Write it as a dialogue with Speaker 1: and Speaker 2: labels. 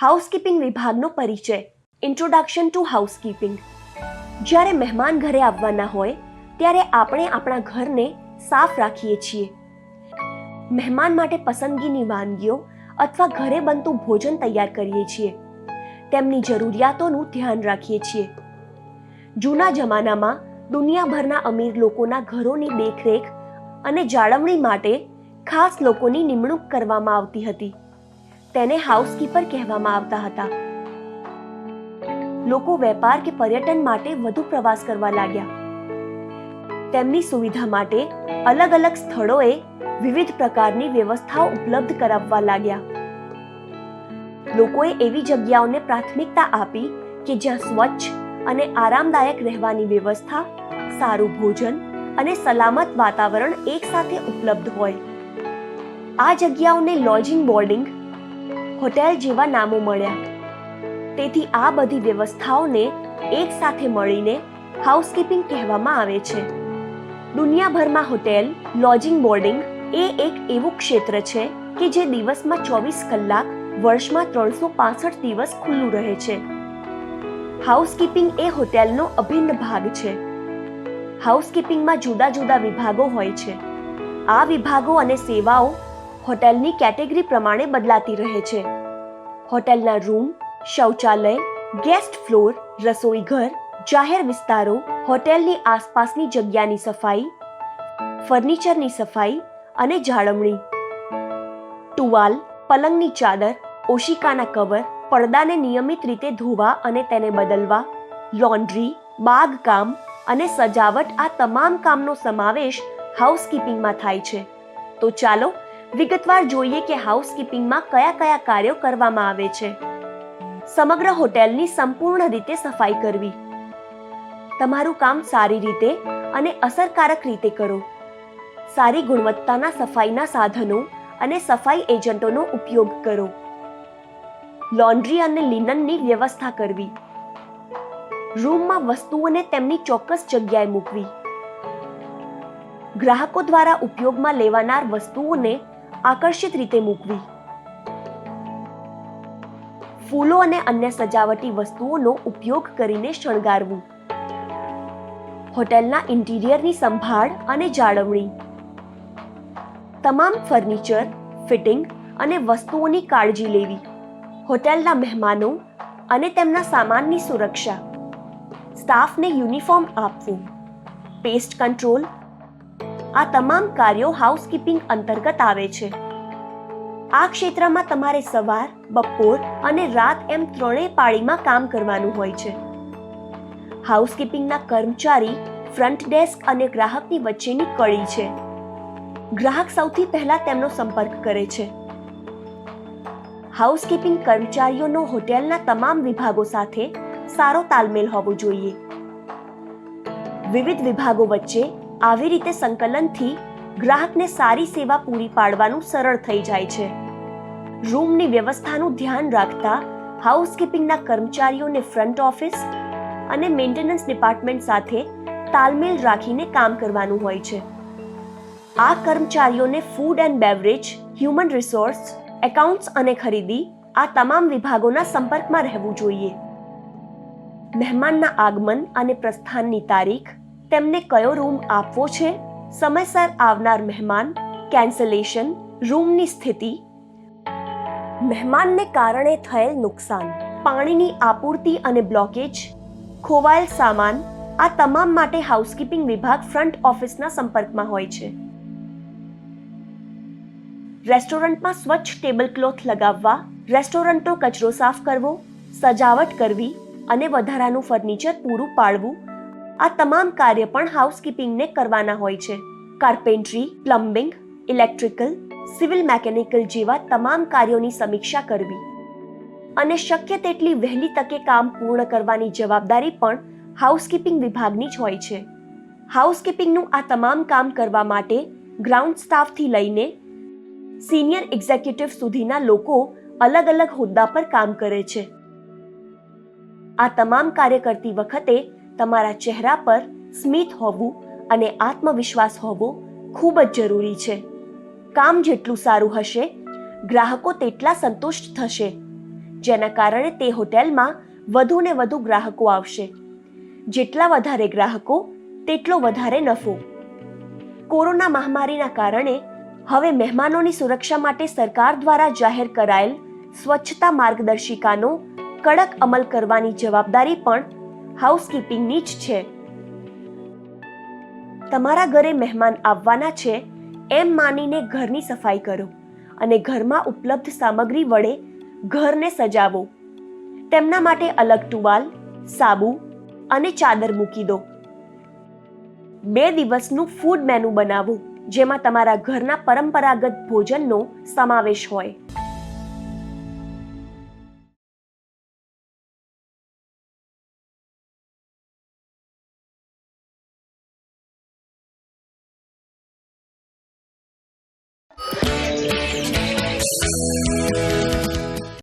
Speaker 1: Housekeeping વિભાગનો પરિચય. Introduction to housekeeping. જ્યારે મહેમાન ઘરે આવવાના હોય ત્યારે આપણે આપણા ઘરને સાફ રાખીએ છીએ. મહેમાન માટે પસંદગીની વાનગીઓ અથવા ઘરે બનતું ભોજન તૈયાર કરીએ છીએ. તેમની જરૂરિયાતોનું ધ્યાન રાખીએ છીએ. જૂના જમાનામાં દુનિયાભરના અમીર લોકોના ઘરોની દેખરેખ અને જાળવણી માટે ખાસ લોકોની નિમણૂક કરવામાં આવતી હતી. તેને હાઉસકીપર કહેવામાં આવતા હતા. લોકો વેપાર કે પર્યટન માટે વધુ પ્રવાસ કરવા લાગ્યા. તેમની સુવિધા માટે અલગ અલગ સ્થળોએ વિવિધ પ્રકારની વ્યવસ્થાઓ ઉપલબ્ધ કરાવવા લાગ્યા. લોકોએ એવી જગ્યાઓને પ્રાથમિકતા આપી કે જ્યાં સ્વચ્છ અને આરામદાયક રહેવાની વ્યવસ્થા, સારું ભોજન અને સલામત વાતાવરણ એકસાથે ઉપલબ્ધ હોય. આ જગ્યાઓને લોજિંગ, બોર્ડિંગ, હોટેલ જેવા નામો મળ્યા. તેથી આ બધી વ્યવસ્થાઓને એકસાથે મળીને હાઉસકીપિંગ કહેવામાં આવે છે. દુનિયાભરમાં હોટેલ, લોજિંગ, બોર્ડિંગ એ એક એવું ક્ષેત્ર છે કે જે દિવસમાં 24 કલાક, વર્ષમાં 365 દિવસ ખુલ્લું રહે છે. હાઉસકીપિંગ એ હોટેલનો અભિન્ન ભાગ છે. હાઉસકીપિંગમાં જુદા જુદા વિભાગો હોય છે. આ વિભાગો અને સેવાઓ હોટેલની કેટેગરી પ્રમાણે બદલાતી રહે છે. હોટેલના રૂમ, શૌચાલય, ગેસ્ટ ફ્લોર, રસોઈ ઘર, જાહેર વિસ્તારો, હોટેલની આસપાસની જગ્યાની સફાઈ, ફર્નિચરની સફાઈ અને જાળવણી, ટુવાલ, પલંગની ચાદર, ઓશિકાના કવર, પડદાને નિયમિત રીતે ધોવા અને તેને બદલવા, લોન્ડ્રી, બાગકામ અને સજાવટ, આ તમામ કામનો સમાવેશ હાઉસકીપિંગમાં થાય છે. તો ચાલો વિગતવાર જોઈએ કે હાઉસકીપિંગમાં કયા કયા કાર્યો કરવામાં આવે છે. સમગ્ર હોટેલની સંપૂર્ણ રીતે સફાઈ કરવી. તમારું કામ સારી રીતે અને અસરકારક રીતે કરો. સારી ગુણવત્તાના સફાઈના સાધનો અને સફાઈ એજન્ટોનો ઉપયોગ કરો. લોન્ડ્રી અને લિનનની વ્યવસ્થા કરવી. રૂમમાં વસ્તુઓને તેમની ચોક્કસ જગ્યાએ મૂકવી. ગ્રાહકો દ્વારા ઉપયોગમાં લેવાનાર વસ્તુઓને આકર્ષિત રીતે મૂકવી. ફૂલો અને અન્ય સજાવટી વસ્તુઓનો ઉપયોગ કરીને શણગારવું. હોટેલના ઇન્ટિરિયરની સંભાળ અને જાળવણી. તમામ ફર્નિચર, ફિટિંગ અને વસ્તુઓની કાળજી લેવી. હોટેલના મહેમાનો અને તેમના સામાનની સુરક્ષા. સ્ટાફને યુનિફોર્મ આપવું. Paste control. આ તમામ કાર્યો હાઉસકીપિંગ અંતર્ગત આવે છે. આ ક્ષેત્રમાં તમારે સવાર, બપોર અને રાત એમ ત્રણેય પાળીમાં કામ કરવાનું હોય છે. હાઉસકીપિંગના કર્મચારી ફ્રન્ટ ડેસ્ક અને ગ્રાહકની વચ્ચેની કડી છે. ગ્રાહક સૌથી પહેલા તેમનો સંપર્ક કરે છે. હાઉસકીપિંગ કર્મચારીઓનો હોટેલના તમામ વિભાગો સાથે સારો તાલમેલ હોવો જોઈએ. વિવિધ વિભાગો વચ્ચે આવી રીતે સંકલનથી ગ્રાહકને સારી સેવા પૂરી પાડવાનું સરળ થઈ જાય છે. રૂમની વ્યવસ્થાનું ધ્યાન રાખતા હાઉસકીપિંગના કર્મચારીઓને ફ્રન્ટ ઓફિસ અને મેન્ટેનન્સ ડિપાર્ટમેન્ટ સાથે તાલમેલ રાખીને કામ કરવાનું હોય છે. આ કર્મચારીઓને food and beverage, human resource, accounts અને ખરીદી, આ તમામ વિભાગોના સંપર્કમાં રહેવું જોઈએ. મહેમાનના આગમન અને પ્રસ્થાનની તારીખ, તેમને કયો રૂમ આપવો છે, સમયસર આવનાર મહેમાન, કેન્સલેશન, રૂમની સ્થિતિ, મહેમાનને કારણે થયેલ નુકસાન, પાણીની આપૂર્તિ અને બ્લોકેજ, ખોવાયેલ સામાન, આ તમામ માટે હાઉસકીપિંગ વિભાગ ફ્રન્ટ ઓફિસના સંપર્કમાં હોય છે. રેસ્ટોરન્ટમાં સ્વચ્છ ટેબલ ક્લોથ લગાવવા, રેસ્ટોરન્ટનો કચરો સાફ કરવો, સજાવટ કરવી અને વધારાનું ફર્નિચર પૂરું પાડવું, આ તમામ કાર્ય પણ હાઉસકીપિંગને કરવાના હોય છે. કાર્પેન્ટ્રી, પ્લમ્બિંગ, ઇલેક્ટ્રિકલ, સિવિલ મેકેનિકલ જેવા તમામ કાર્યોની સમીક્ષા કરવી અને શક્ય તેટલી વહેલી તકે કામ પૂર્ણ કરવાની જવાબદારી પણ હાઉસકીપિંગ વિભાગની જ હોય છે. હાઉસકીપિંગનું આ તમામ કામ કરવા માટે ગ્રાઉન્ડ સ્ટાફથી લઈને સિનિયર એક્ઝિક્યુટિવ સુધીના લોકો અલગ અલગ હોદ્દા પર કામ કરે છે. આ તમામ કાર્ય કરતી વખતે તમારા ચહેરા પર સ્મિત હોવું અને આત્મવિશ્વાસ હોવો ખૂબ જ જરૂરી છે. કામ જેટલું સારું હશે, ગ્રાહકો તેટલા સંતુષ્ટ થશે. જેના કારણે તે હોટેલમાં વધુ ને વધુ ગ્રાહકો આવશે. જેટલા વધારે ગ્રાહકો તેટલો વધારે નફો. કોરોના મહામારીના કારણે હવે મહેમાનોની સુરક્ષા માટે સરકાર દ્વારા જાહેર કરાયેલ સ્વચ્છતા માર્ગદર્શિકાનો કડક અમલ કરવાની જવાબદારી પણ હાઉસકીપિંગની જ છે. તમારા ઘરે મહેમાન આવવાના છે એમ માનીને ઘરની સફાઈ કરો અને ઘરમાં ઉપલબ્ધ સામગ્રી વડે ઘરને સજાવો. તેમના માટે અલગ ટુવાલ, સાબુ અને ચાદર મૂકી દો. 2 દિવસનું ફૂડ મેનુ બનાવો જેમાં તમારા ઘરના પરંપરાગત ભોજનનો સમાવેશ હોય.